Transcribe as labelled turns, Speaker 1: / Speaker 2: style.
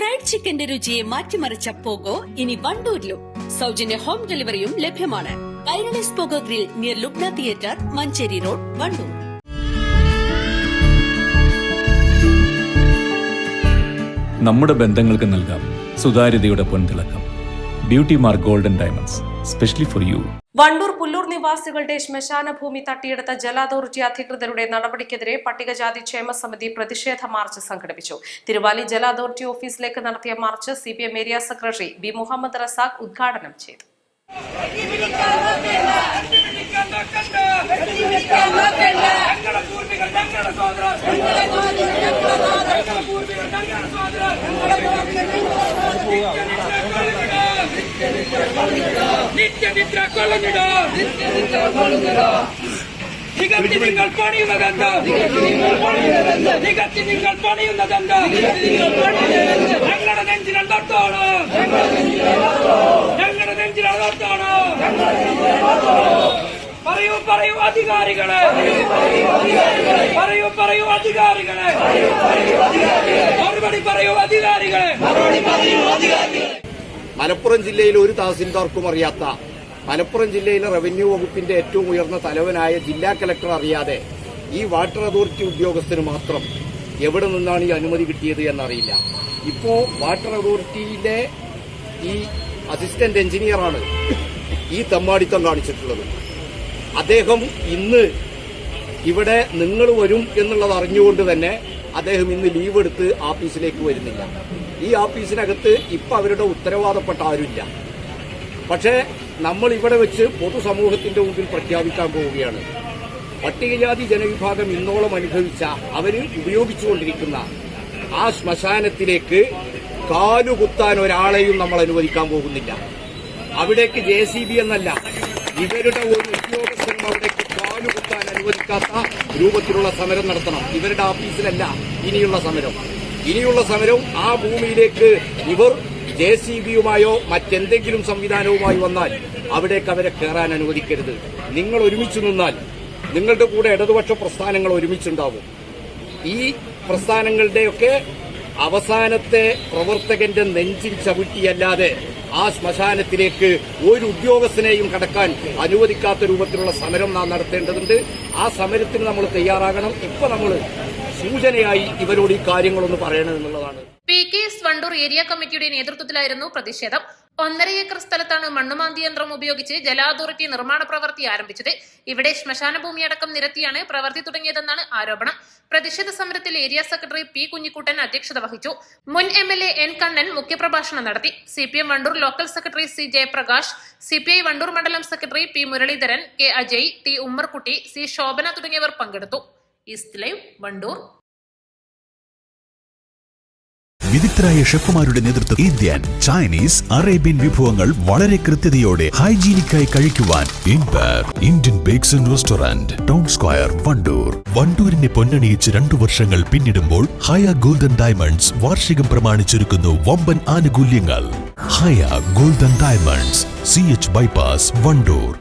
Speaker 1: Fried ചിക്കന്റെ രുചിയെ മാറ്റിമറിച്ച pogo ഇനി വണ്ടൂരിലും സൗജന്യ ഹോം ഡെലിവറിയും ലഭ്യമാണ്. Kairalis Pogo grill near Lubna theatre, Manjeri road, Wandoor.
Speaker 2: നമ്മുടെ ബന്ധങ്ങൾക്ക് നൽകാം സുതാര്യതയുടെ പൊൻതിളക്കം. Beauty mark golden diamonds, specially for you.
Speaker 3: Wandoor Pullur നിവാസികളുടെ ശ്മശാന ഭൂമി തട്ടിയെടുത്ത ജല അതോറിറ്റി അധികൃതരുടെ നടപടിക്കെതിരെ പട്ടികജാതി ക്ഷേമ സമിതി പ്രതിഷേധ മാർച്ച് സംഘടിപ്പിച്ചു. തിരുവാലി ജല അതോറിറ്റി ഓഫീസിലേക്ക് നടത്തിയ march CPM area secretary B Muhammad Razak ഉദ്ഘാടനം ചെയ്തു.
Speaker 4: നിത്യനിദ്ര കൊള്ളുന്നിടോ, നികത്തി നിങ്ങൾ പണിയുന്നതെന്താ, നികത്തി നിങ്ങൾ പണിയുന്നതെന്താ, ഞങ്ങളുടെ നെഞ്ചിലത്തോണോ, ഞങ്ങളുടെ നെഞ്ചിലത്തോണോ. പറയൂ പറയൂ അധികാരികളെ, പറയൂ പറയൂ അധികാരികളെ, മറുപടി പറയൂ അധികാരികളെ.
Speaker 5: മലപ്പുറം ജില്ലയിൽ ഒരു തഹസിൽദാർക്കും അറിയാത്ത, മലപ്പുറം ജില്ലയിലെ റവന്യൂ വകുപ്പിന്റെ ഏറ്റവും ഉയർന്ന തലവനായ ജില്ലാ കലക്ടർ അറിയാതെ ഈ വാട്ടർ അതോറിറ്റി ഉദ്യോഗസ്ഥന് മാത്രം എവിടെ നിന്നാണ് ഈ അനുമതി കിട്ടിയത് എന്നറിയില്ല. ഇപ്പോ വാട്ടർ അതോറിറ്റിയിലെ ഈ അസിസ്റ്റന്റ് എഞ്ചിനീയറാണ് ഈ തെമ്മാടിത്തം കാണിച്ചിട്ടുള്ളത്. അദ്ദേഹം ഇന്ന് ഇവിടെ നിങ്ങൾ വരും എന്നുള്ളത് അറിഞ്ഞുകൊണ്ട് തന്നെ അദ്ദേഹം ഇന്ന് ലീവ് എടുത്ത് ആഫീസിലേക്ക് വരുന്നില്ല. ഈ ആഫീസിനകത്ത് ഇപ്പൊ അവരുടെ ഉത്തരവാദപ്പെട്ട ആരുമില്ല. പക്ഷേ നമ്മൾ ഇവിടെ വെച്ച് പൊതുസമൂഹത്തിന്റെ മുമ്പിൽ പ്രഖ്യാപിക്കാൻ പോവുകയാണ്. പട്ടികജാതി ജനവിഭാഗം ഇന്നോളം അനുഭവിച്ച, അവർ ഉപയോഗിച്ചുകൊണ്ടിരിക്കുന്ന ആ ശ്മശാനത്തിലേക്ക് കാലുകുത്താൻ ഒരാളെയും നമ്മൾ അനുവദിക്കാൻ പോകുന്നില്ല. അവിടേക്ക് JCB എന്നല്ല, ഇവരുടെ ഒരു ഉദ്യോഗസ്ഥനും അവിടേക്ക് കാലുകുത്താൻ അനുവദിക്കാത്ത രൂപത്തിലുള്ള സമരം നടത്തണം. ഇവരുടെ ഓഫീസിലല്ല ഇനിയുള്ള സമരം. ഇനിയുള്ള സമരം ആ ഭൂമിയിലേക്ക് ഇവർ JCBയുമായോ മറ്റെന്തെങ്കിലും സംവിധാനവുമായി വന്നാൽ അവിടേക്ക് അവരെ കയറാൻ അനുവദിക്കരുത്. നിങ്ങൾ ഒരുമിച്ച് നിന്നാൽ നിങ്ങളുടെ കൂടെ ഇടതുപക്ഷ പ്രസ്ഥാനങ്ങൾ ഒരുമിച്ചുണ്ടാവും. ഈ പ്രസ്ഥാനങ്ങളുടെയൊക്കെ അവസാനത്തെ പ്രവർത്തകന്റെ നെഞ്ചിൽ ചവിട്ടിയല്ലാതെ ആ ശ്മശാനത്തിലേക്ക് ഒരു ഉദ്യോഗസ്ഥനെയും കടക്കാൻ അനുവദിക്കാത്ത രൂപത്തിലുള്ള സമരം നാം നടത്തേണ്ടതുണ്ട്. ആ സമരത്തിന് നമ്മൾ തയ്യാറാകണം. ഇപ്പൊ നമ്മൾ സൂചനയായി ഇവരോട് ഈ കാര്യങ്ങളൊന്ന് പറയണമെന്നുള്ളതാണ്.
Speaker 6: PKS വണ്ടൂർ ഏരിയ കമ്മിറ്റിയുടെ നേതൃത്വത്തിലായിരുന്നു പ്രതിഷേധം. 1.5 ഏക്കർ സ്ഥലത്താണ് മണ്ണുമാന്തി യന്ത്രം ഉപയോഗിച്ച് ജല അതോറിറ്റി നിർമ്മാണ പ്രവൃത്തി ആരംഭിച്ചത്. ഇവിടെ ശ്മശാന ഭൂമി അടക്കം നിരത്തിയാണ് പ്രവൃത്തി തുടങ്ങിയതെന്നാണ് ആരോപണം. പ്രതിഷേധ സമരത്തിൽ ഏരിയ സെക്രട്ടറി P കുഞ്ഞിക്കുട്ടൻ അധ്യക്ഷത വഹിച്ചു. മുൻ MLA N കണ്ണൻ മുഖ്യപ്രഭാഷണം നടത്തി. CPM Wandoor local secretary C Jayaprakash, CPI Wandoor മണ്ഡലം secretary P Muraleedharan, K Ajay, T Ummerkutty, C Shobhana തുടങ്ങിയവർ പങ്കെടുത്തു. East Live, Wandoor.
Speaker 7: വിദഗ്ധരായ ഷെഫുമാരുടെ നേതൃത്വം ഇന്ത്യൻ, ചൈനീസ്, അറേബ്യൻ വിഭവങ്ങൾ വളരെ കൃത്യതയോടെ ഹൈജീനിക്കായി കഴിക്കുവാൻ Indian Bakes and restaurant, town square, Wandoor. വണ്ടൂരിനെ പൊന്നണിയിച്ച് 2 വർഷങ്ങൾ പിന്നിടുമ്പോൾ ഹയ ഗോൾഡൻ ഡയമണ്ട്സ് വാർഷികം പ്രമാണിച്ചൊരുക്കുന്നു വമ്പൻ ആനുകൂല്യങ്ങൾ. Haya golden diamonds, CH bypass, Wandoor.